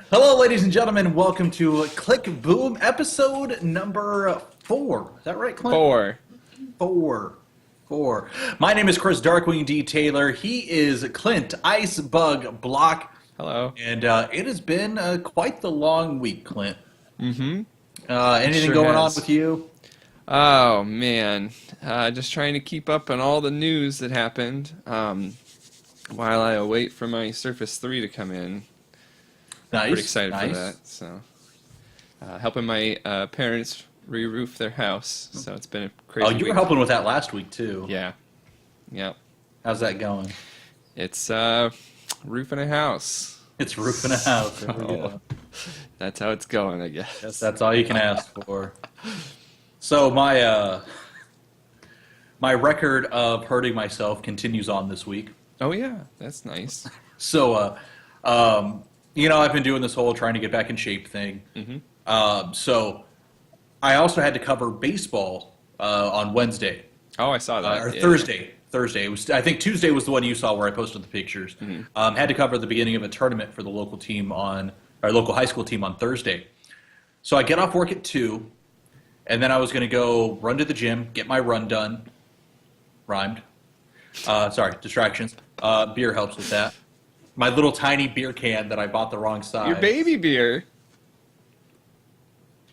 Hello, ladies and gentlemen. Welcome to Click Boom, episode number 4. Is that right, Clint? Four. Four. My name is Chris Darkwing D. Taylor. He is Clint Icebug Block. Hello. And it has been quite the long week, Clint. Mm-hmm. Anything Sure going on has. with you? Oh, man. Just trying to keep up on all the news that happened while I await for my Surface 3 to come in. Nice. Pretty excited nice. for that. So, helping my parents re-roof their house. So it's been a crazy Oh, you were week. helping with that last week, too. Yeah. Yep. How's that going? It's roofing a house. It's roofing a house. There we go. That's how it's going, I guess. Yes, that's all you can ask for. So my record of hurting myself continues on this week. Oh, yeah. That's nice. So, I've been doing this whole trying to get back in shape thing. Mm-hmm. So I also had to cover baseball on Wednesday Oh, I saw that. or Yeah. Thursday. Thursday. It was. I think Tuesday was the one you saw where I posted the pictures. Mm-hmm. Had to cover the beginning of a tournament for the local team on our local high school team on Thursday. So I get off work at 2, and then I was going to go run to the gym, get my run done. Rhymed. Sorry, distractions. Beer helps with that. My little tiny beer can that I bought the wrong size. Your baby beer.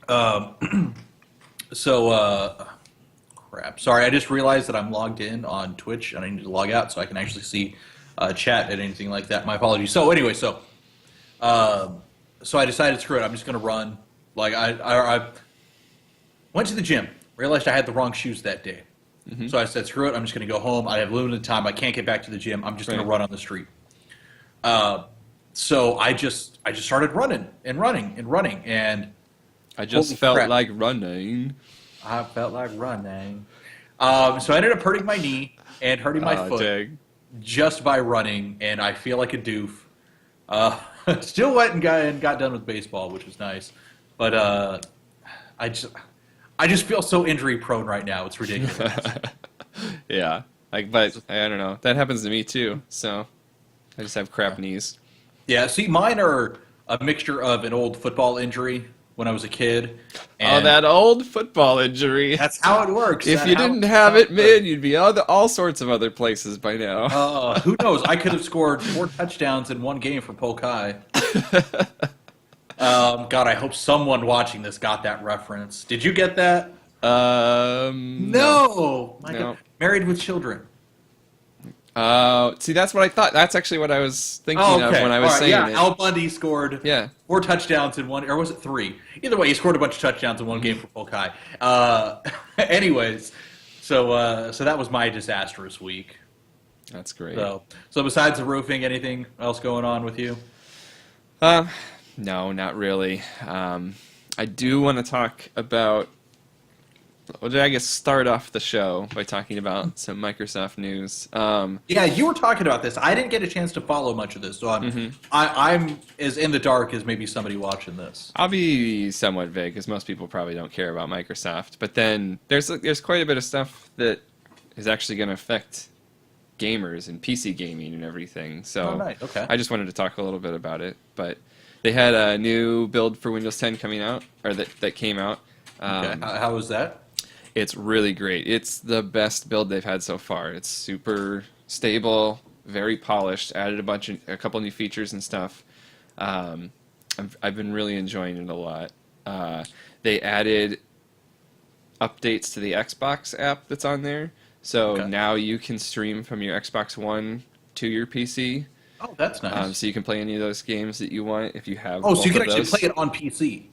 Crap. Sorry, I just realized that I'm logged in on Twitch and I need to log out so I can actually see chat and anything like that. My apologies. So anyway, so I decided, screw it, I'm just going to run. Like I went to the gym, realized I had the wrong shoes that day. Mm-hmm. So I said, screw it, I'm just going to go home. I have limited time. I can't get back to the gym. I'm just going to run on the street. So I just started running, and I just holy felt crap. like running. I felt like running. So I ended up hurting my knee and hurting my foot Dang. just by running, and I feel like a doof. Still went and got done with baseball, which was nice. But I just feel so injury prone right now. It's ridiculous. Yeah, but I don't know. That happens to me too. So I just have crap knees. Yeah, see, mine are a mixture of an old football injury when I was a kid. Oh, And that old football injury. that's how it works. If you didn't have it, man, you'd be all sorts of other places by now. Who knows? I could have scored 4 touchdowns in one game for Polk High. God, I hope someone watching this got that reference. Did you get that? No. My No. God. Married with Children. See, that's what I thought. That's actually what I was thinking of when I was All right, saying yeah, it. Al Bundy scored Yeah. 4 touchdowns in one, or was it 3? Either way, he scored a bunch of touchdowns in one game for Polk High. Anyways, so that was my disastrous week. That's great. So besides the roofing, anything else going on with you? No, not really. I do want to talk about. Well, I guess start off the show by talking about some Microsoft news. Yeah, you were talking about this. I didn't get a chance to follow much of this, so I'm as in the dark as maybe somebody watching this. I'll be somewhat vague because most people probably don't care about Microsoft. But then there's quite a bit of stuff that is actually going to affect gamers and PC gaming and everything. So Oh, nice. Okay. I just wanted to talk a little bit about it. But they had a new build for Windows 10 coming out, or that came out. Okay. How was that? It's really great. It's the best build they've had so far. It's super stable, very polished. Added a couple new features and stuff. I've been really enjoying it a lot. They added updates to the Xbox app that's on there, so Okay. now you can stream from your Xbox One to your PC. Oh, that's nice. So you can play any of those games that you want if you have. Oh, so you both can of actually those. play it on PC.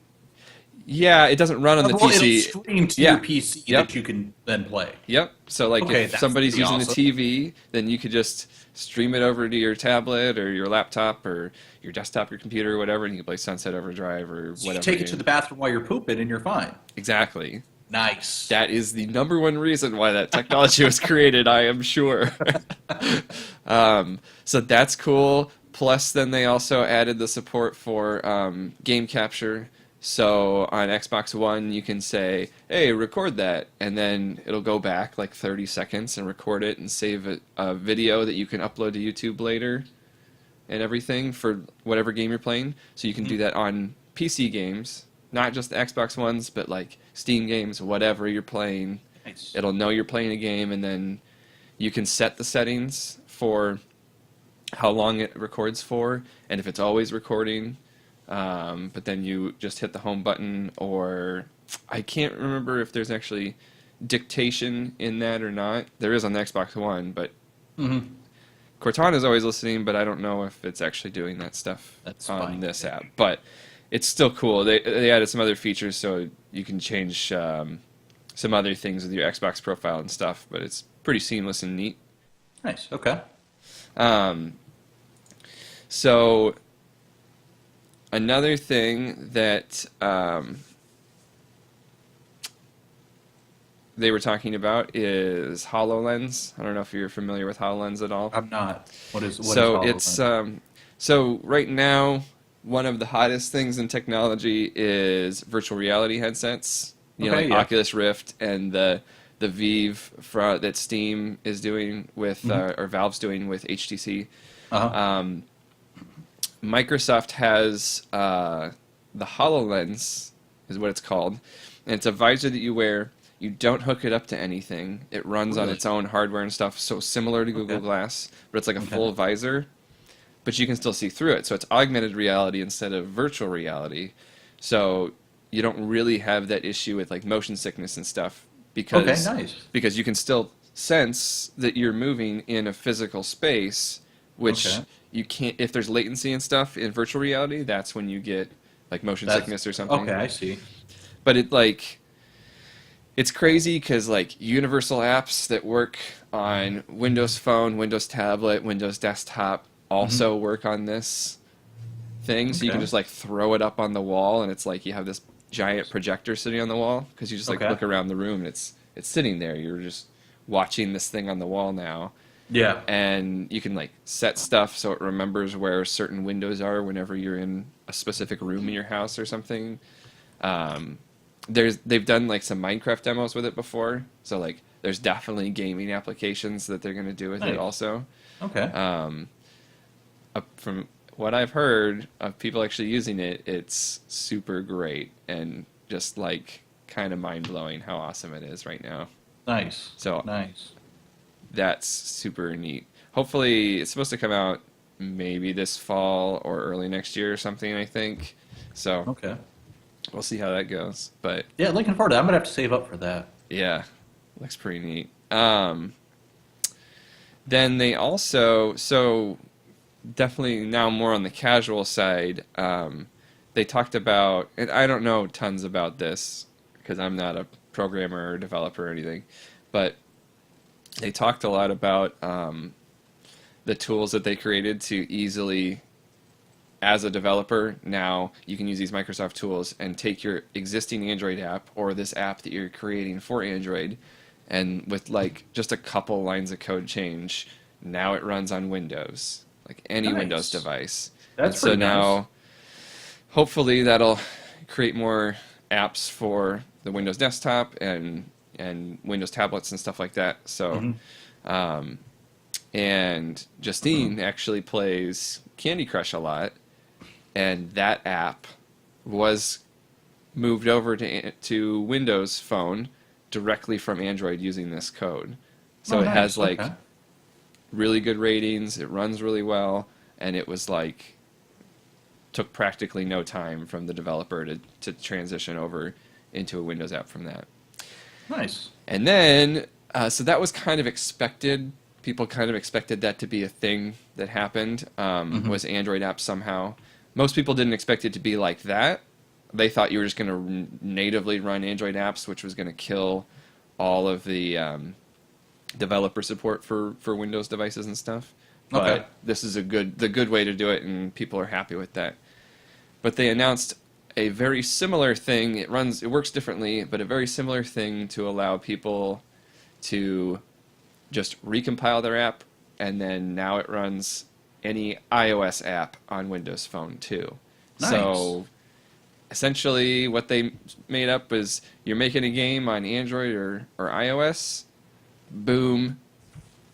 Yeah, it doesn't run on the Well, PC. it'll stream to Yeah. your PC Yep. that you can then play. Yep. So like Okay, if that's somebody's pretty using awesome. the TV, then you could just stream it over to your tablet or your laptop or your desktop, your computer, or whatever, and you can play Sunset Overdrive or So whatever. you take it to game. the bathroom while you're pooping and you're fine. Exactly. Nice. That is the number one reason why that technology was created, I am sure. So that's cool. Plus, then they also added the support for game capture. So on Xbox One, you can say, hey, record that, and then it'll go back like 30 seconds and record it and save a video that you can upload to YouTube later. and everything for whatever game you're playing. So you can do that on PC games, not just the Xbox ones, but like Steam games, whatever you're playing. Nice. It'll know you're playing a game, and then you can set the settings for how long it records for, and if it's always recording. But then you just hit the home button, or I can't remember if there's actually dictation in that or not. There is on the Xbox One, but Cortana's always listening, but I don't know if it's actually doing that stuff on this app. But it's still cool. They added some other features, so you can change some other things with your Xbox profile and stuff, but it's pretty seamless and neat. Nice. Okay. So another thing that they were talking about is HoloLens. I don't know if you're familiar with HoloLens at all. I'm not. What is HoloLens? So right now, one of the hottest things in technology is virtual reality headsets. Oculus Rift and the Vive that Steam is doing with or Valve's doing with HTC. Microsoft has the HoloLens, is what it's called, and it's a visor that you wear. You don't hook it up to anything. It runs on its own hardware and stuff, so similar to Google Glass, but it's like a full visor, but you can still see through it. So it's augmented reality instead of virtual reality. So you don't really have that issue with like motion sickness and stuff because you can still sense that you're moving in a physical space, which you can't if there's latency and stuff in virtual reality. That's when you get like motion sickness or something. Okay, I see. But it's crazy because like universal apps that work on Windows Phone, Windows Tablet, Windows Desktop also work on this thing. So you can just like throw it up on the wall, and it's like you have this giant projector sitting on the wall because you just like look around the room and it's sitting there. You're just watching this thing on the wall now. Yeah. And you can like set stuff so it remembers where certain windows are whenever you're in a specific room in your house or something. They've done like some Minecraft demos with it before, so like there's definitely gaming applications that they're going to do with it also. From what I've heard of people actually using it, it's super great and just like kind of mind-blowing how awesome it is right now. Nice. So that's super neat. Hopefully it's supposed to come out maybe this fall or early next year or something, I think. So we'll see how that goes. But yeah, looking forward to it. I'm going to have to save up for that. Yeah, looks pretty neat. Then they also, so definitely now more on the casual side, they talked about, and I don't know tons about this because I'm not a programmer or developer or anything, but they talked a lot about the tools that they created to easily, as a developer, now you can use these Microsoft tools and take your existing Android app or this app that you're creating for Android, and with like just a couple lines of code change, now it runs on Windows, like any Windows device. That's so now, hopefully that'll create more apps for the Windows desktop and Windows tablets and stuff like that. So, and Justine actually plays Candy Crush a lot, and that app was moved over to Windows Phone directly from Android using this code. So it has like really good ratings, it runs really well, and it was like took practically no time from the developer to transition over into a Windows app from that. Nice. And then, so that was kind of expected. People kind of expected that to be a thing that happened, was Android apps somehow. Most people didn't expect it to be like that. They thought you were just going to natively run Android apps, which was going to kill all of the developer support for Windows devices and stuff. But this is the good way to do it, and people are happy with that. But they announced a very similar thing. It works differently, but a very similar thing to allow people to just recompile their app, and then now it runs any iOS app on Windows Phone too. Nice. So essentially what they made up is you're making a game on Android or iOS, boom,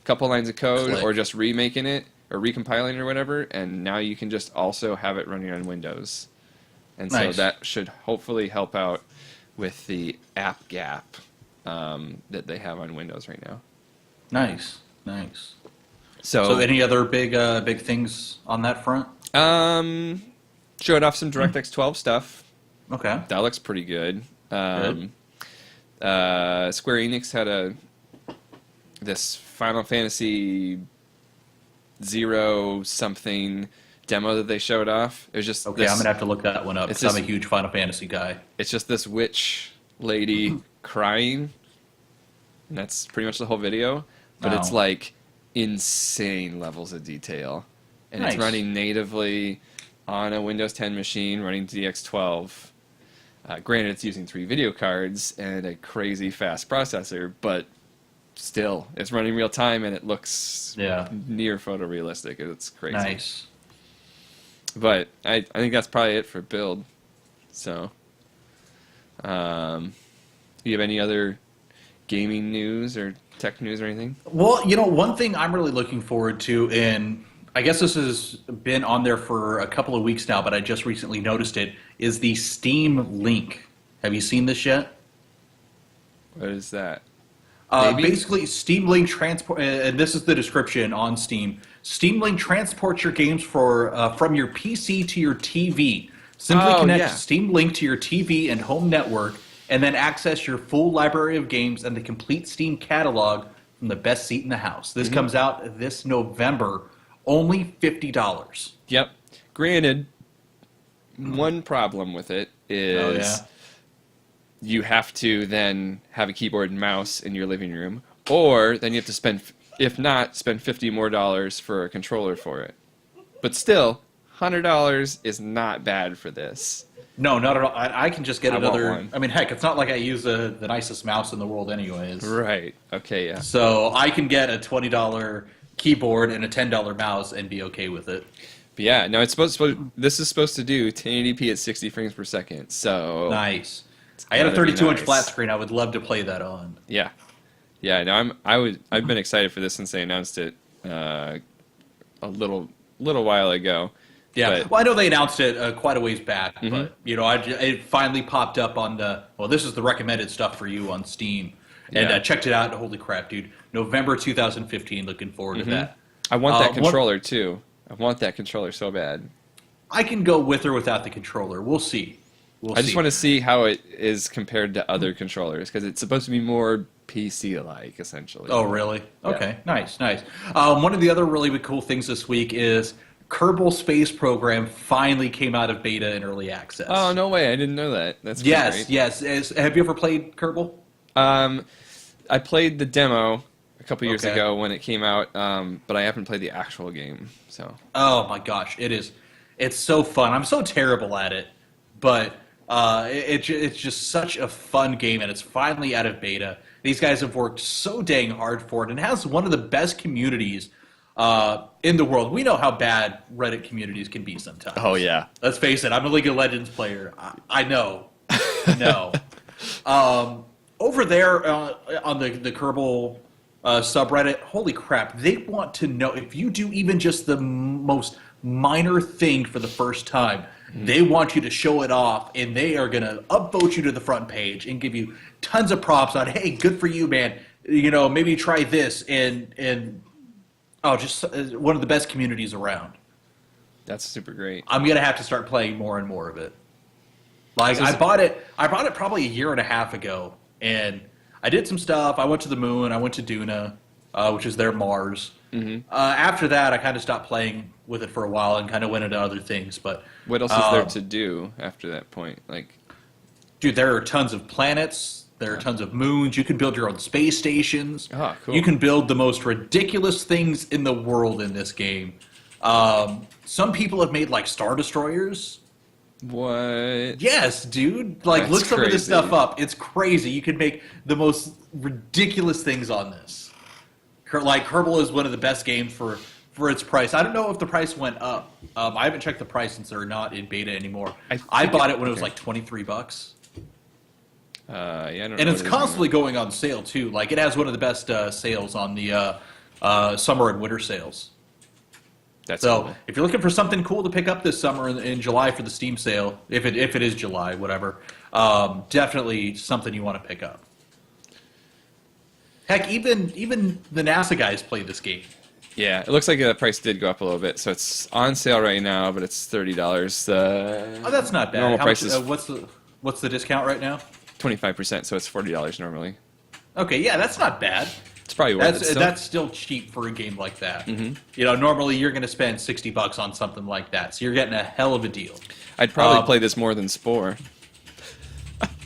couple lines of code, or just remaking it, or recompiling or whatever, and now you can just also have it running on Windows. And so Nice. that should hopefully help out with the app gap that they have on Windows right now. Nice, nice. So, So any other big things on that front? showed off some DirectX 12 stuff. Okay. That looks pretty good. Good. Square Enix had this Final Fantasy 0 something demo that they showed off. It was just Okay, I'm gonna have to look that one up it's because I'm just- a huge Final Fantasy guy. It's just this witch lady crying, and that's pretty much the whole video. But it's Wow. like insane levels of detail, and it's Nice. running natively on a Windows 10 machine running DX12. Granted, it's using 3 video cards and a crazy fast processor, but still, it's running real time and it looks Yeah. near photorealistic. It's crazy. Nice. But I think that's probably it for build. So, you have any other gaming news or tech news or anything? Well, one thing I'm really looking forward to, and I guess this has been on there for a couple of weeks now, but I just recently noticed it, is the Steam Link. Have you seen this yet? What is that? Maybe? Basically, Steam Link transport, and this is the description on Steam. Steam Link transports your games from your PC to your TV. Simply Oh, connect yeah. Steam Link to your TV and home network, and then access your full library of games and the complete Steam catalog from the best seat in the house. This comes out this November, only $50. Yep. Granted, one problem with it is Oh, yeah? you have to then have a keyboard and mouse in your living room, or then you have to spend, if not, spend $50 more for a controller for it. But still, $100 is not bad for this. No, not at all. I can just get I want another. one. I mean, heck, it's not like I use the nicest mouse in the world, anyways. Right. Okay. Yeah. So I can get a $20 keyboard and a $10 mouse and be okay with it. But yeah. No, this is supposed to do 1080p at 60 frames per second. So Nice. I had a gotta be 32-inch nice. flat screen. I would love to play that on. yeah, yeah. No, I've been excited for this since they announced it a little while ago. Yeah. But- Well, I know they announced it quite a ways back, Mhm. but it finally popped up on this is the recommended stuff for you on Steam, and Yeah. checked it out. Holy crap, dude! November 2015. Looking forward to that. I want that one- controller too. I want that controller so bad. I can go with or without the controller. We'll see. I just want to see how it is compared to other controllers because it's supposed to be more PC-like, essentially. Oh, really? Yeah. Okay, nice. One of the other really cool things this week is Kerbal Space Program finally came out of beta and early access. Oh, no way! I didn't know that. That's pretty Yes, great. yes. Have you ever played Kerbal? I played the demo a couple years Okay. ago when it came out, but I haven't played the actual game. So Oh my gosh, it is. It's so fun. I'm so terrible at it, but it's just such a fun game, and it's finally out of beta. These guys have worked so dang hard for it, and it has one of the best communities in the world. We know how bad Reddit communities can be sometimes. Oh, yeah. Let's face it. I'm a League of Legends player. I know. No. Over there on the Kerbal subreddit, holy crap, they want to know if you do even just the most minor thing for the first time. They want you to show it off, and they are going to upvote you to the front page and give you tons of props on, hey, good for you, man. Maybe try this, and just one of the best communities around. that's super great. I'm going to have to start playing more and more of it. Like, So I bought it probably a year and a half ago, and I did some stuff. I went to the moon. I went to Duna, which is their Mars. After that, I kind of stopped playing with it for a while and kind of went into other things. But What else is there to do after that point? Like, dude, there are tons of planets. There are tons of moons. You can build your own space stations. Oh, cool. You can build the most ridiculous things in the world in this game. Some people have made like Star Destroyers. what? Yes, dude. Like, That's look some of this crazy. stuff up. It's crazy. You can make the most ridiculous things on this. Like, Kerbal is one of the best games for its price. I don't know if the price went up. I haven't checked the price since they're not in beta anymore. I think bought it when it was okay. like $23. Yeah, I don't know And it's what it is constantly going on sale, too. Like, it has one of the best sales on the summer and winter sales. That's So cool. if you're looking for something cool to pick up this summer in July for the Steam sale, if it is July, whatever, definitely something you want to pick up. Heck, even the NASA guys play this game. Yeah, it looks like the price did go up a little bit, so it's on sale right now, but it's $30. Oh, that's not bad. Normal How price much, is what's the discount right now? 25%, so it's $40 normally. Okay, yeah, that's not bad. It's probably worth it still. That's still cheap for a game like that. You know, normally you're going to spend $60 on something like that, so you're getting a hell of a deal. I'd probably play this more than Spore.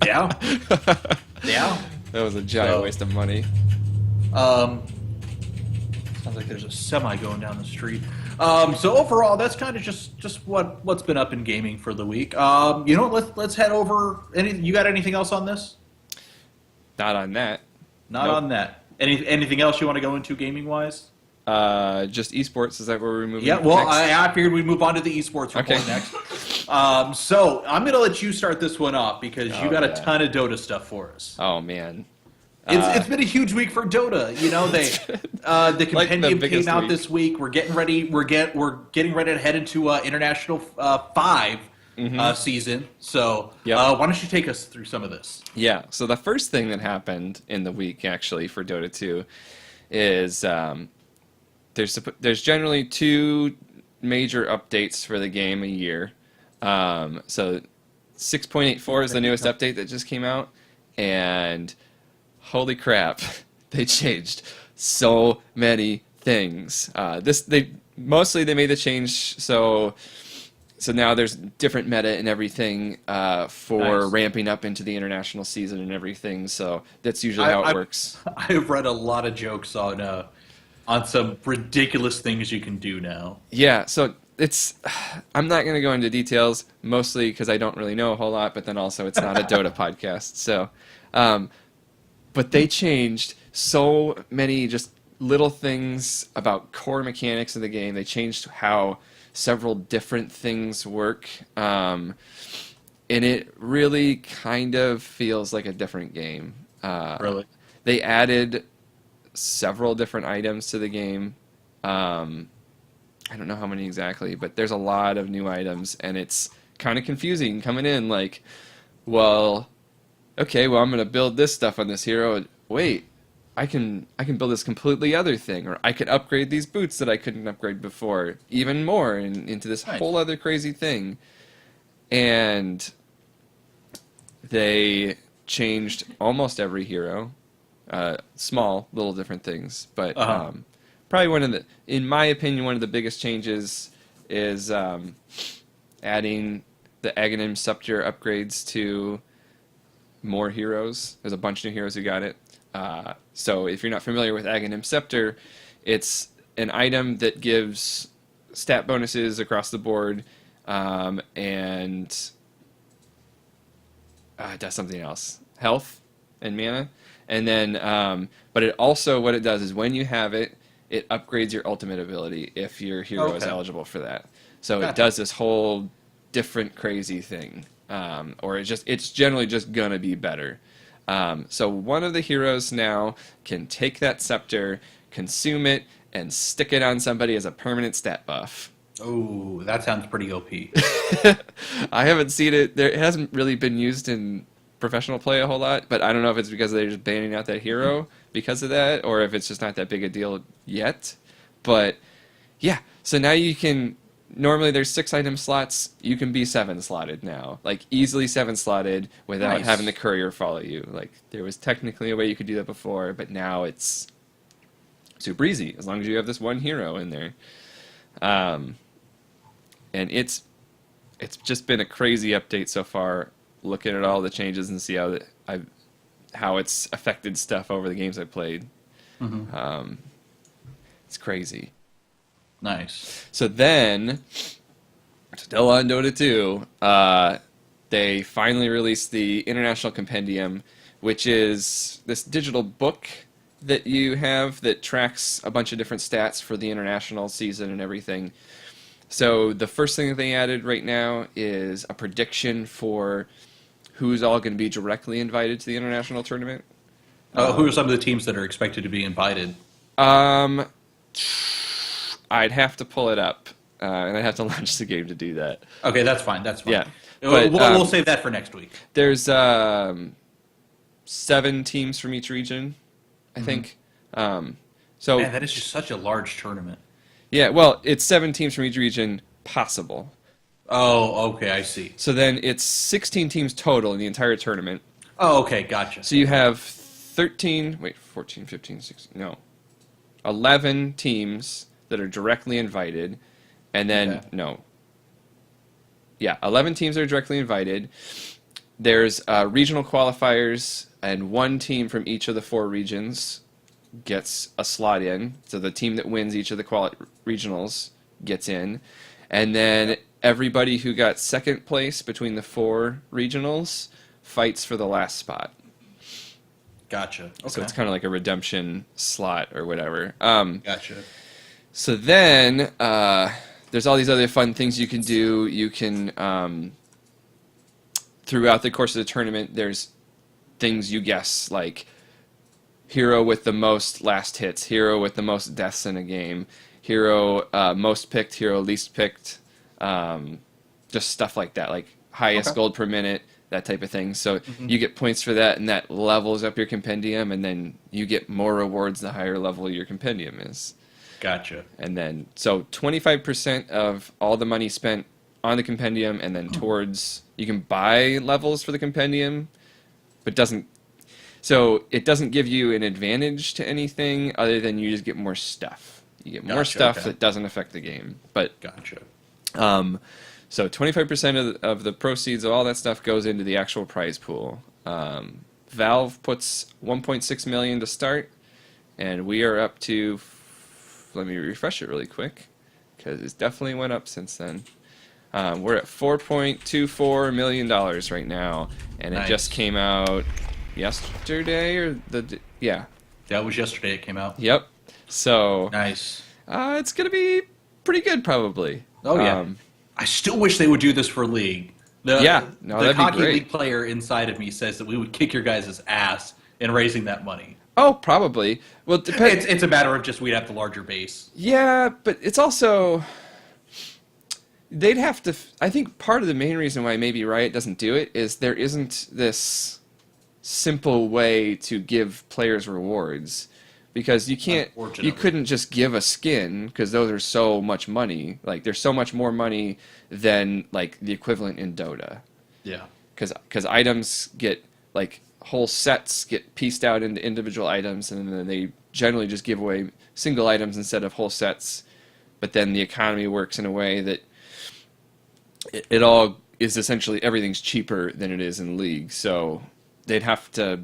Yeah, yeah. That was a giant waste of money. Sounds like there's a semi going down the street. So overall, that's kind of just what's been up in gaming for the week. You know, let's head over. You got anything else on this? Not on that. Not Nope. on that. Anything else you want to go into gaming wise? Just esports. Is that where we're moving? Yeah. Well, next? I figured we'd move on to the esports report Okay. next. So I'm gonna let you start this one off because you got a ton of Dota stuff for us. Oh man. It's been a huge week for Dota. You know, the compendium biggest came out week. this week. We're getting ready. We're getting ready to head into International 5 season. So Yep. why don't you take us through some of this? Yeah. So the first thing that happened in the week, actually, for Dota 2, is there's generally 2 major updates for the game a year. So 6.84 is the newest update that just came out, and holy crap, they changed so many things. They made the change so now there's different meta and everything for Nice. ramping up into the international season and everything. So that's usually how it works. I've read a lot of jokes on some ridiculous things you can do now. Yeah, so I'm not going to go into details, mostly because I don't really know a whole lot, but then also it's not a Dota podcast. So, but they changed so many just little things about core mechanics of the game. They changed how several different things work, and it really kind of feels like a different game. Really? They added several different items to the game. I don't know how many exactly, but there's a lot of new items, and it's kind of confusing coming in. Like, well, okay, well, I'm going to build this stuff on this hero. Wait, I can build this completely other thing, or I could upgrade these boots that I couldn't upgrade before, even more, into this Nice. whole other crazy thing. And they changed almost every hero. Small, little different things, but probably in my opinion, one of the biggest changes is adding the Aghanim Scepter upgrades to more heroes. There's a bunch of new heroes who got it. So if you're not familiar with Aghanim Scepter, it's an item that gives stat bonuses across the board, and it does something else. Health and mana. And then, but it also, what it does is when you have it, it upgrades your ultimate ability if your hero is eligible for that. So it does this whole different crazy thing. Or it's generally just gonna be better. So one of the heroes now can take that scepter, consume it, and stick it on somebody as a permanent stat buff. Oh, that sounds pretty OP. I haven't seen it. It hasn't really been used in professional play a whole lot, but I don't know if it's because they're just banning out that hero because of that, or if it's just not that big a deal yet. But yeah, so now you can, normally there's 6 item slots, you can be 7 slotted now, like easily 7 slotted without Nice. having the courier follow you. Like there was technically a way you could do that before, but now it's super easy as long as you have this one hero in there. And it's just been a crazy update so far, looking at all the changes and see how it's affected stuff over the games I've played. It's crazy. Nice. So then, still on Dota 2, they finally released the International Compendium, which is this digital book that you have that tracks a bunch of different stats for the international season and everything. So the first thing that they added right now is a prediction for who's all going to be directly invited to the international tournament. Who are some of the teams that are expected to be invited? I I'd have to pull it up, and I'd have to launch the game to do that. Okay, that's fine. That's fine. Yeah, We'll, but we'll save that for next week. there's 7 teams from each region, I think. So Man, that is just such a large tournament. yeah, well, it's 7 teams from each region possible. Oh, okay, I see. So then it's 16 teams total in the entire tournament. Oh, okay, gotcha. So you have 14, 15, 16, no, 11 teams that are directly invited, and then, 11 teams that are directly invited. There's regional qualifiers, and 1 team from each of the 4 regions gets a slot in. So the team that wins each of the regionals gets in. And then everybody who got second place between the 4 regionals fights for the last spot. Gotcha. Okay. So it's kind of like a redemption slot or whatever. Gotcha. So then there's all these other fun things you can do. You can, throughout the course of the tournament, there's things you guess, like hero with the most last hits, hero with the most deaths in a game, hero most picked, hero least picked, just stuff like that, like highest gold per minute, that type of thing. So you get points for that, and that levels up your compendium, and then you get more rewards the higher level your compendium is. Gotcha. And then, so 25% of all the money spent on the compendium, and then towards, you can buy levels for the compendium, but it doesn't give you an advantage to anything other than you just get more stuff. You get more stuff that doesn't affect the game. But Gotcha. So 25% of the proceeds of all that stuff goes into the actual prize pool. Valve puts 1.6 million to start, and we are up to, let me refresh it really quick, because it's definitely went up since then. We're at $4.24 million right now, and it just came out yesterday, or yeah. That was yesterday it came out. Yep. So Nice. it's gonna be pretty good, probably. Oh yeah. I still wish they would do this for League. The that'd be cocky great. League player inside of me says that we would kick your guys' ass in raising that money. Oh, probably. Well, it depends. It's a matter of just we'd have the larger base. Yeah, but it's also, they'd have to. I think part of the main reason why maybe Riot doesn't do it is there isn't this simple way to give players rewards, because you couldn't just give a skin, because those are so much money. Like, there's so much more money than like the equivalent in Dota. Yeah. Because items get, like, whole sets get pieced out into individual items, and then they generally just give away single items instead of whole sets. But then the economy works in a way that it all is essentially, everything's cheaper than it is in League. So they'd have to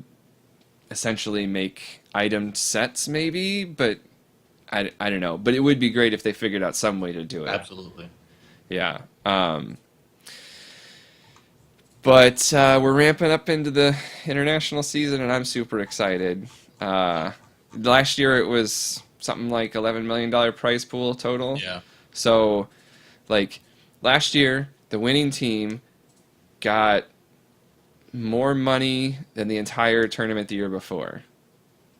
essentially make item sets, maybe, but I don't know. But it would be great if they figured out some way to do it. Absolutely. Yeah. But we're ramping up into the international season, and I'm super excited. Last year it was something like $11 million prize pool total. Yeah. So, like, last year, the winning team got more money than the entire tournament the year before.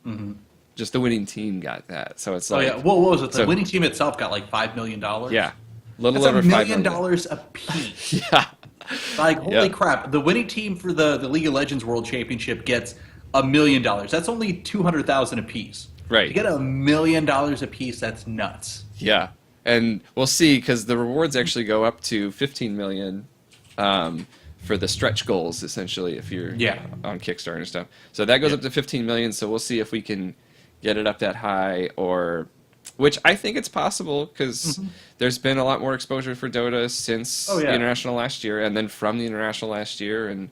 Mm-hmm. Just the winning team got that. So it's like... Oh, yeah. What was it? The winning team itself got like $5 million? Yeah. Little That's over $1 $5 million a piece. Yeah. Like, holy crap. The winning team for the League of Legends World Championship gets $1 million. That's only $200,000 a piece. Right. To get $1 million a piece, that's nuts. Yeah. And we'll see, because the rewards actually go up to 15 million for the stretch goals, essentially, if you're on Kickstarter and stuff. So that goes up to 15 million, so we'll see if we can get it up that high, or... Which I think it's possible, because there's been a lot more exposure for Dota since the International last year, and then from the International last year, and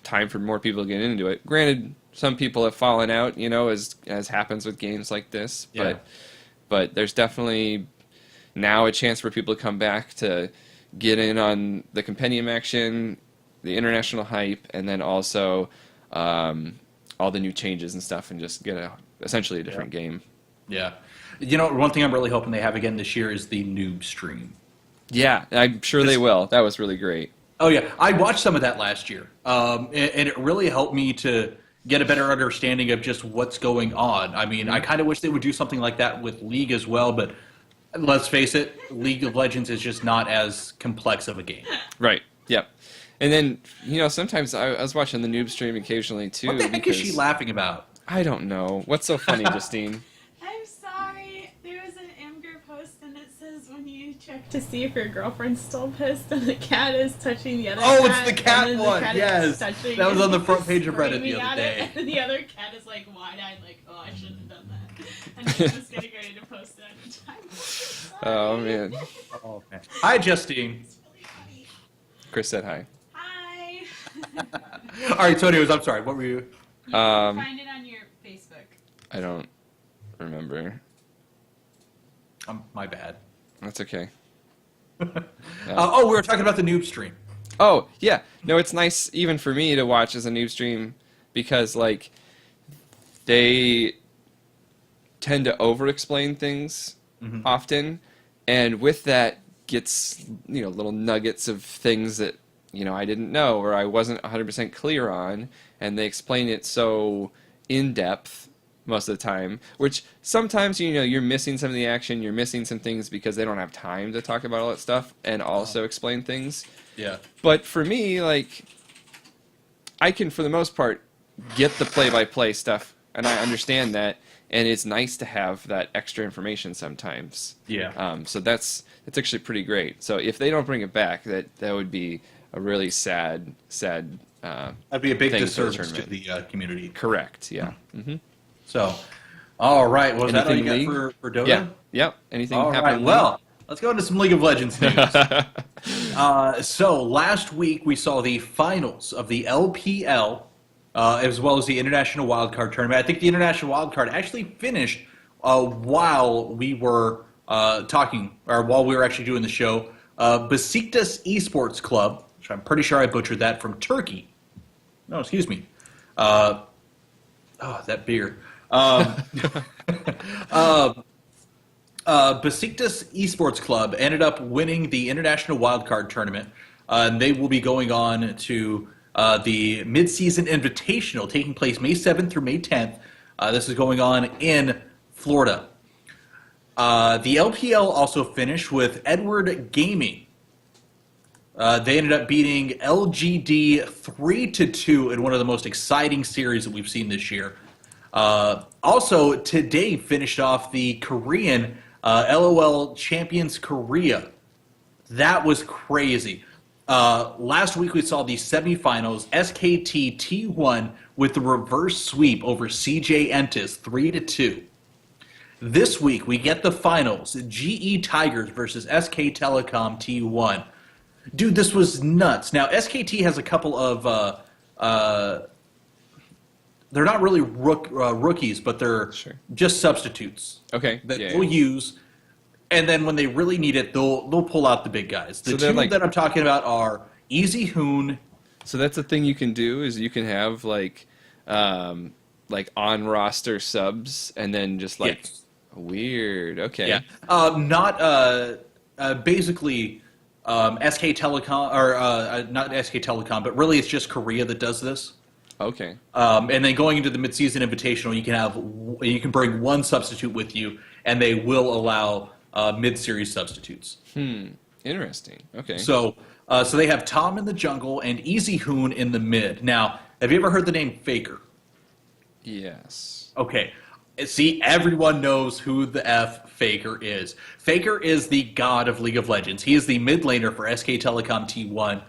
time for more people to get into it. Granted, some people have fallen out, you know, as happens with games like this, but there's definitely now a chance for people to come back to get in on the compendium action, the international hype, and then also all the new changes and stuff, and just get essentially a different game. Yeah. You know, one thing I'm really hoping they have again this year is the noob stream. Yeah, I'm sure they will. That was really great. Oh, yeah. I watched some of that last year, and it really helped me to get a better understanding of just what's going on. I mean, I kind of wish they would do something like that with League as well, but Let's face it, League of Legends is just not as complex of a game. Right. Yep. And then, sometimes I was watching the noob stream occasionally too. What the heck is she because laughing about? I don't know. What's so funny, Justine? I'm sorry. There was an Imgur post and it says when you check to see if your girlfriend's still pissed and the cat is touching the other cat. Oh, it's the cat and then one. The cat Yes. is touching That was and on the he's front page of Reddit the screaming other at day. it, and the other cat is like wide-eyed, like, oh, I shouldn't have done that. And I'm just getting ready to post it on time. Oh, man. Oh, man. Hi, Justine. It's really funny. Chris said hi. Hi. All right, so anyways, I'm sorry. What were you? You can Um, find it on your Facebook. I don't remember. My bad. That's okay. Oh, we were talking about the noob stream. Oh, yeah. No, it's nice even for me to watch as a noob stream because, like, they tend to over-explain things often, and with that gets, little nuggets of things that, I didn't know or I wasn't 100% clear on, and they explain it so in-depth most of the time, which sometimes, you're missing some of the action, you're missing some things because they don't have time to talk about all that stuff and also explain things. Yeah. But for me, like, I can, for the most part, get the play-by-play stuff, and I understand that, and it's nice to have that extra information sometimes. Yeah. So that's actually pretty great. So if they don't bring it back, that would be a really sad. That'd be a big thing for the disservice to tournament. the community. Correct. Yeah. Mm-hmm. So, all right. Was that all you Anything got league? for Dota? Yeah. Yep. Anything All happen? right. Well, let's go into some League of Legends news. So last week we saw the finals of the LPL, as well as the International Wildcard Tournament. I think the International Wildcard actually finished while we were talking, or while we were actually doing the show. Besiktas Esports Club, which I'm pretty sure I butchered that, from Turkey. No, excuse me. Oh, that beer. Besiktas Esports Club ended up winning the International Wildcard Tournament, and they will be going on to the Mid-Season Invitational, taking place May 7th through May 10th. This is going on in Florida. The LPL also finished with Edward Gaming. They ended up beating LGD 3-2 in one of the most exciting series that we've seen this year. Also, today finished off the Korean LOL Champions Korea. That was crazy. Last week we saw the semifinals. SKT T1 with the reverse sweep over CJ Entis 3-2. This week we get the finals. GE Tigers versus SK Telecom T1. Dude, this was nuts. Now, SKT has a couple of they're not really rookies, but they're just substitutes. Okay. That they'll use, and then when they really need it, they'll pull out the big guys. The two that I'm talking about are Easy Hoon. So that's the thing you can do is you can have like on roster subs and then just like weird. Okay. Yeah. Basically. SK Telecom, or not SK Telecom, but really it's just Korea that does this. Okay. And then going into the mid-season invitational, you can bring one substitute with you, and they will allow mid-series substitutes. Interesting. Okay. So they have Tom in the jungle and Easy Hoon in the mid. Now, have you ever heard the name Faker? Yes. Okay. See, everyone knows who the F Faker is. Faker is the god of League of Legends. He is the mid laner for SK Telecom T1.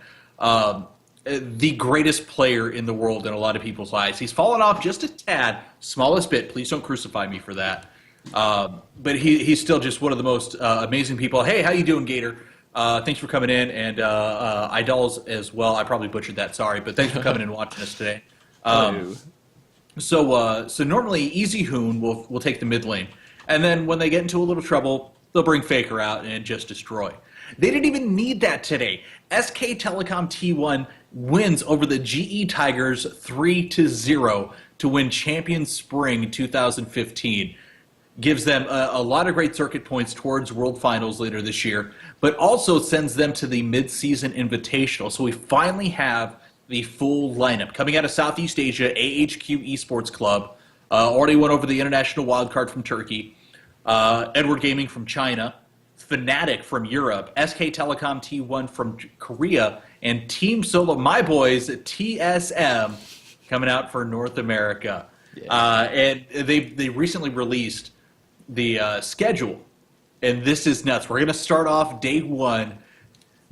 The greatest player in the world in a lot of people's eyes. He's fallen off just a tad, smallest bit. Please don't crucify me for that. But he's still just one of the most amazing people. Hey, how you doing, Gator? Thanks for coming in, and Idols as well. I probably butchered that, sorry, but thanks for coming in and watching us today. So normally Easy Hoon will take the mid lane, and then when they get into a little trouble, they'll bring Faker out and just destroy. They didn't even need that today. SK Telecom T1 wins over the GE Tigers 3-0 to win Champion Spring 2015. Gives them a lot of great circuit points towards World Finals later this year, but also sends them to the Mid-Season Invitational. So we finally have the full lineup. Coming out of Southeast Asia, AHQ Esports Club, already went over the International Wildcard from Turkey, Edward Gaming from China, Fnatic from Europe, SK Telecom T1 from Korea, and Team Solo, my boys, TSM, coming out for North America. Yeah. And they recently released the schedule, and this is nuts. We're going to start off day one.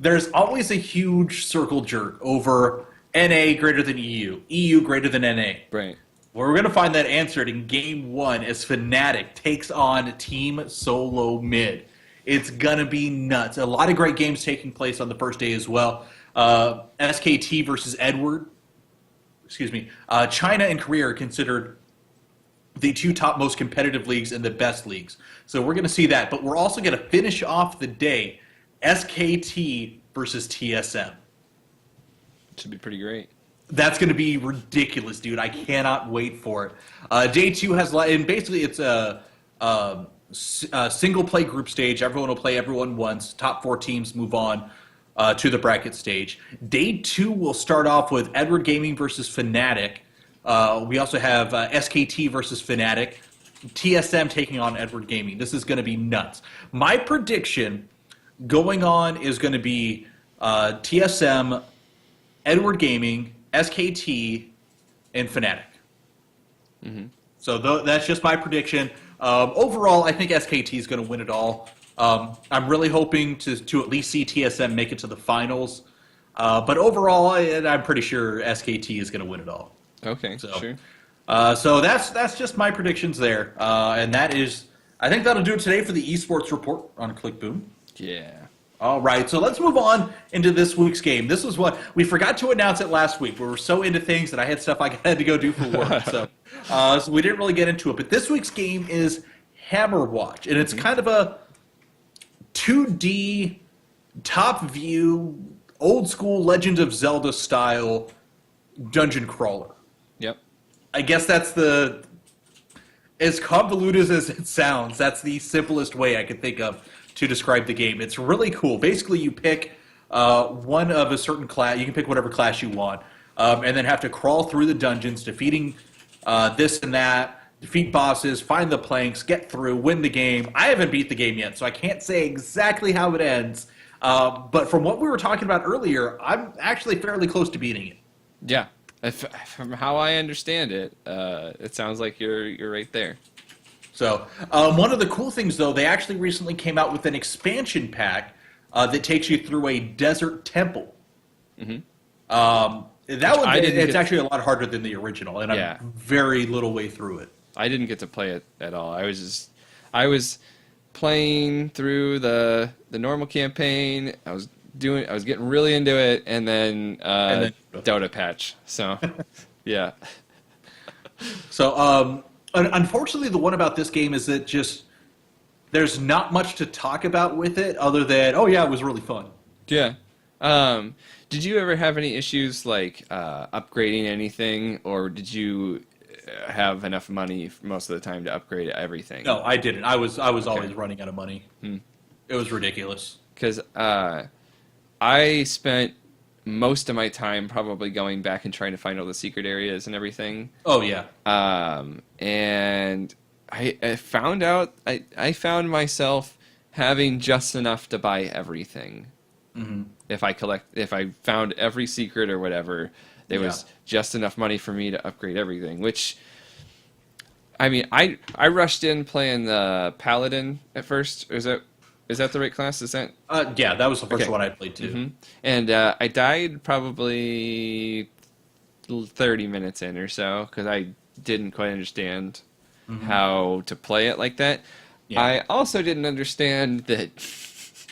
There's always a huge circle jerk over NA greater than EU, EU greater than NA. Right. Well, we're going to find that answered in game one as Fnatic takes on Team Solo Mid. It's going to be nuts. A lot of great games taking place on the first day as well. SKT versus Edward. Excuse me. China and Korea are considered the two top most competitive leagues and the best leagues. So we're going to see that. But we're also going to finish off the day SKT versus TSM. Should be pretty great. That's going to be ridiculous, dude. I cannot wait for it. Day two has, and basically it's a single play group stage. Everyone will play everyone once. Top 4 teams move on to the bracket stage. Day two will start off with Edward Gaming versus Fnatic. We also have SKT versus Fnatic. TSM taking on Edward Gaming. This is going to be nuts. My prediction going on is going to be TSM, Edward Gaming, SKT, and Fnatic. Mm-hmm. So that's just my prediction. Overall, I think SKT is going to win it all. I'm really hoping to at least see TSM make it to the finals. But overall, I'm pretty sure SKT is going to win it all. Okay, So, sure. So that's just my predictions there. And that is, I think that'll do it today for the esports report on ClickBoom. Yeah. All right, so let's move on into this week's game. This is what we forgot to announce it last week. We were so into things that I had stuff I had to go do for work, so we didn't really get into it. But this week's game is Hammerwatch, and it's kind of a 2D, top view, old school Legend of Zelda style dungeon crawler. Yep. I guess that's as convoluted as it sounds, that's the simplest way I could think of to describe the game. It's really cool. Basically, you pick one of a certain class. You can pick whatever class you want, and then have to crawl through the dungeons, defeating this and that, defeat bosses, find the planks, get through, win the game. I haven't beat the game yet, so I can't say exactly how it ends. But from what we were talking about earlier, I'm actually fairly close to beating it. Yeah. From how I understand it, it sounds like you're right there. So one of the cool things, though, they actually recently came out with an expansion pack that takes you through a desert temple. Mm-hmm. It's actually a lot harder than the original, and Yeah. I'm very little way through it. I didn't get to play it at all. I was playing through the normal campaign. I was getting really into it, and then Dota Patch. So, yeah. So unfortunately, the one about this game is that just there's not much to talk about with it other than, oh yeah, it was really fun. Yeah. Did you ever have any issues like upgrading anything, or did you have enough money most of the time to upgrade everything? No, I didn't. I was always running out of money. It was ridiculous. Because I spent most of my time probably going back and trying to find all the secret areas and everything. Oh yeah. And I found out I found myself having just enough to buy everything. Mm-hmm. If I found every secret or whatever, there was just enough money for me to upgrade everything. Which, I mean, I rushed in playing the Paladin at first. Is that the right class? Is that? Yeah, that was the first Okay. one I played too. Mm-hmm. And I died probably 30 minutes in or so because I didn't quite understand how to play it like that. Yeah. I also didn't understand that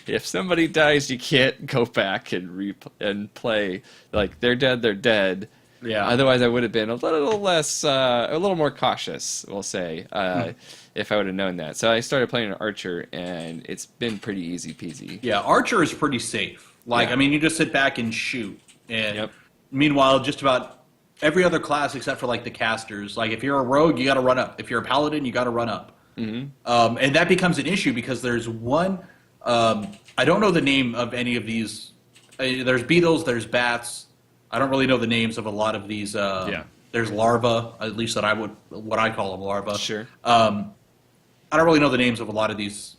if somebody dies, you can't go back and play. Like, they're dead, they're dead. Yeah. Otherwise, I would have been a little more cautious, we'll say, if I would have known that. So I started playing an Archer, and it's been pretty easy peasy. Yeah, Archer is pretty safe. Like, Yeah. I mean, you just sit back and shoot. And Yep. meanwhile, just about every other class except for like the casters, like if you're a rogue, you got to run up. If you're a paladin, you got to run up. Mm-hmm. And that becomes an issue because there's one. I don't know the name of any of these. There's beetles. There's bats. I don't really know the names of a lot of these. There's larvae, at least what I call them larvae. Sure. I don't really know the names of a lot of these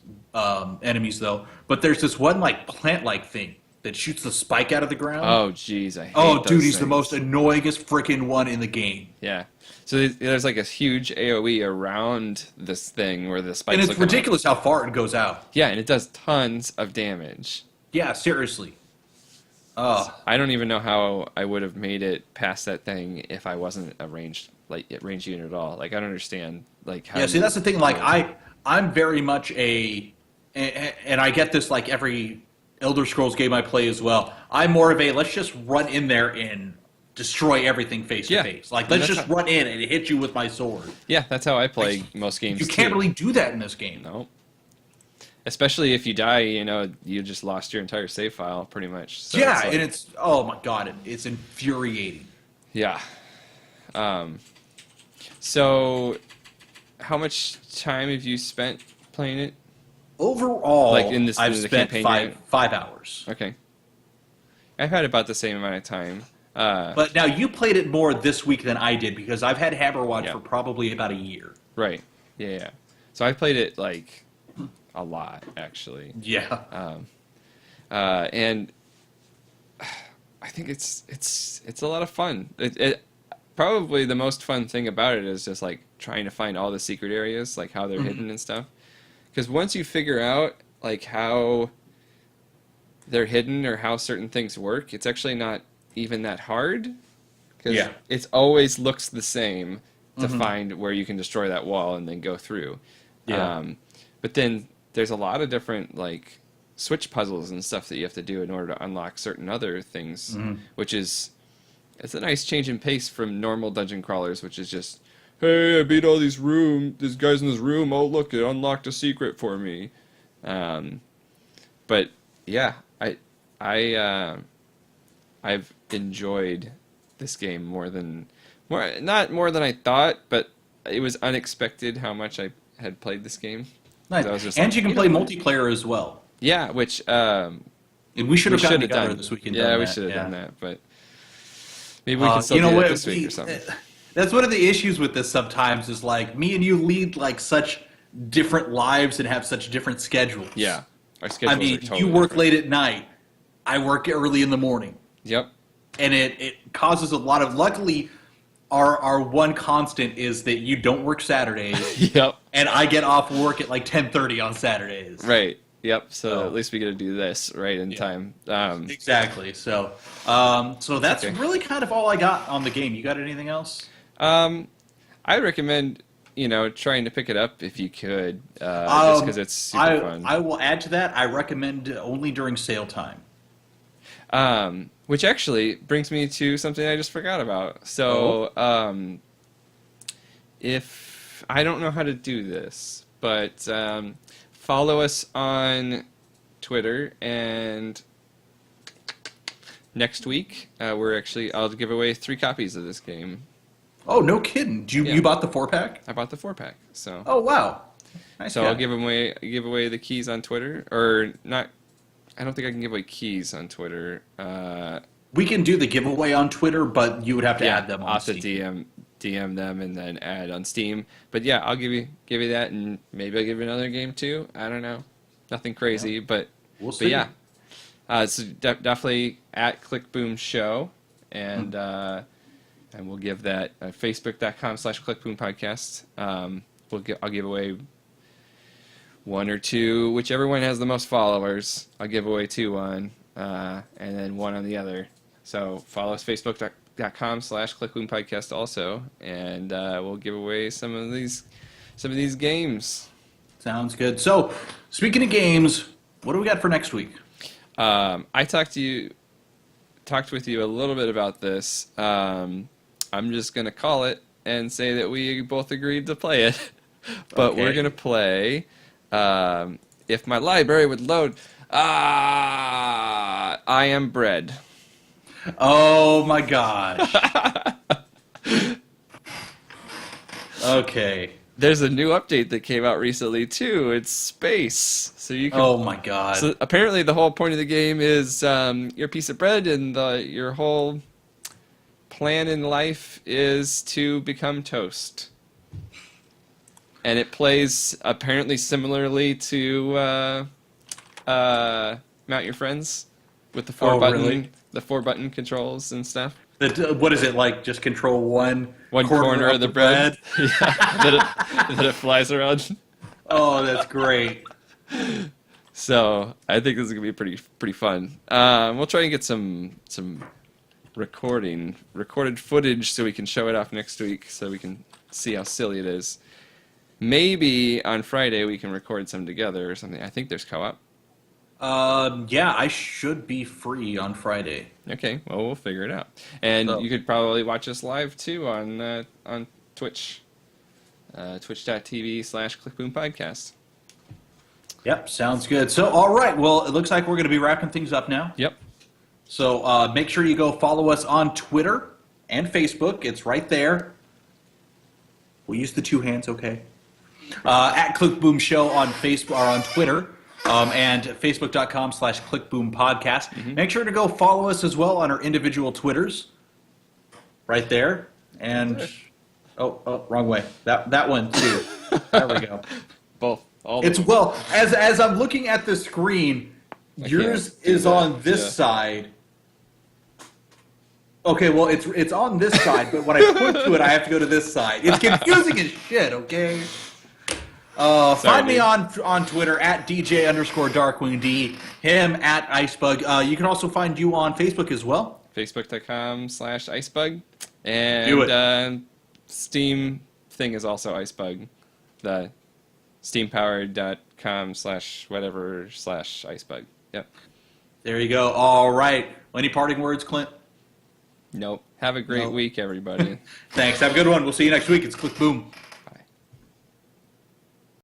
enemies though. But there's this one like plant-like thing that shoots the spike out of the ground. Oh, jeez, I hate Oh, those dude, he's things. the most annoyingest freaking one in the game. Yeah. So there's like a huge AoE around this thing where the spikes And will it's come out. ridiculous how far it goes out. Yeah, and it does tons of damage. Yeah, seriously. Oh, I don't even know how I would have made it past that thing if I wasn't a ranged unit at all. Like I don't understand like how. yeah. See, that's the thing. Like I'm very much and I get this like every Elder Scrolls game I play as well. I'm more of a let's just run in there and destroy everything face to face. Like let's just run in and hit you with my sword. Yeah, that's how I play most games. You can't too. really do that in this game. No. Especially if you die, you just lost your entire save file, pretty much. So yeah, it's like, and it's oh my god, it's infuriating. yeah. So, how much time have you spent playing it? Overall, Like in this- I've in the spent campaign, five hours. Okay. I've had about the same amount of time. But now you played it more this week than I did because I've had Hammerwatch Yeah. for probably about a year. Right. Yeah. So I played it like a lot, actually. Yeah. And I think it's a lot of fun. It probably the most fun thing about it is just like trying to find all the secret areas, like how they're hidden and stuff. Because once you figure out like how they're hidden or how certain things work, it's actually not even that hard. Because Yeah. it always looks the same to find where you can destroy that wall and then go through. Yeah. But then there's a lot of different like switch puzzles and stuff that you have to do in order to unlock certain other things, which is it's a nice change in pace from normal dungeon crawlers, which is just, hey, I beat all these guys in this room. Oh, look, it unlocked a secret for me. But yeah, I've enjoyed this game not more than I thought, but it was unexpected how much I had played this game. Nice. I was just And like, you can play multiplayer as well. Yeah, which And we should have gotten should have together done this weekend. Yeah, we should have done that, but maybe we can still you know do what? it this week or something. That's one of the issues with this sometimes is like me and you lead like such different lives and have such different schedules. Yeah, our schedules I mean, are totally you work different. late at night. I work early in the morning. Yep. And it causes a lot of luckily our one constant is that you don't work Saturdays Yep. and I get off work at like 10:30 on Saturdays. Right. Yep. So Oh. at least we get to do this right in time. Exactly. So that's Okay. really kind of all I got on the game. You got anything else? I recommend trying to pick it up if you could, just because it's super fun. I will add to that. I recommend only during sale time. Which actually brings me to something I just forgot about. So, if I don't know how to do this, but follow us on Twitter, and next week I'll give away 3 copies of this game. Oh, no kidding! You bought the 4-pack? I bought the 4-pack, so Oh wow! Nice. so guy. I'll give away the keys on Twitter, or not. I don't think I can give away keys on Twitter. We can do the giveaway on Twitter, but you would have to add them on I'll have to Steam. DM them and then add on Steam. But yeah, I'll give you that, and maybe I'll give you another game too. I don't know, nothing crazy, but We'll but see. yeah, so definitely at ClickBoom Show, and we'll give that Facebook.com/ClickBoom Podcast. I'll give away 1 or 2, whichever one has the most followers. I'll give away 2 on, and then 1 on the other. So follow us Facebook.com/ClickBoom Podcast also, and we'll give away some of these games. Sounds good. So, speaking of games, what do we got for next week? I talked with you a little bit about this. I'm just gonna call it and say that we both agreed to play it, but Okay. we're gonna play. If my library would load, I Am Bread. Oh my gosh. Okay. There's a new update that came out recently too. It's space, so you can. Oh my god. So apparently, the whole point of the game is your piece of bread, and your whole plan in life is to become toast. and it plays apparently similarly to Mount Your Friends with the four button controls and stuff. What is it like? Just control one corner of the bread. Yeah, that it flies around. Oh, that's great. So I think this is gonna be pretty fun. We'll try and get some recorded footage so we can show it off next week, so we can see how silly it is. Maybe on Friday we can record some together or something. I think there's co-op. Yeah, I should be free on Friday. Okay, well, we'll figure it out. And you could probably watch us live too on Twitch, twitch.tv/ClickBoomPodcast. Yep, sounds good. So, all right, well, it looks like we're going to be wrapping things up now. Yep. So make sure you go follow us on Twitter and Facebook. It's right there. We'll use the two hands, okay? At ClickBoom Show on Facebook or on Twitter. And Facebook.com/ClickBoomPodcast. Mm-hmm. Make sure to go follow us as well on our individual Twitters. Right there. And, oh, wrong way. That one, too. There we go. Both. Well, as I'm looking at the screen, yours is on this side. Okay, well, it's on this side, but when I point to it, I have to go to this side. It's confusing as shit, okay? Find me on Twitter at DJ_DarkwingD, him at icebug. You can also find you on Facebook as well. Facebook.com/icebug. And Do it. Steam thing is also icebug. The steampowered.com/whatever/icebug. Yep. There you go. All right. Any parting words, Clint? Nope. Have a great week, everybody. Thanks. Have a good one. We'll see you next week. It's Click Boom.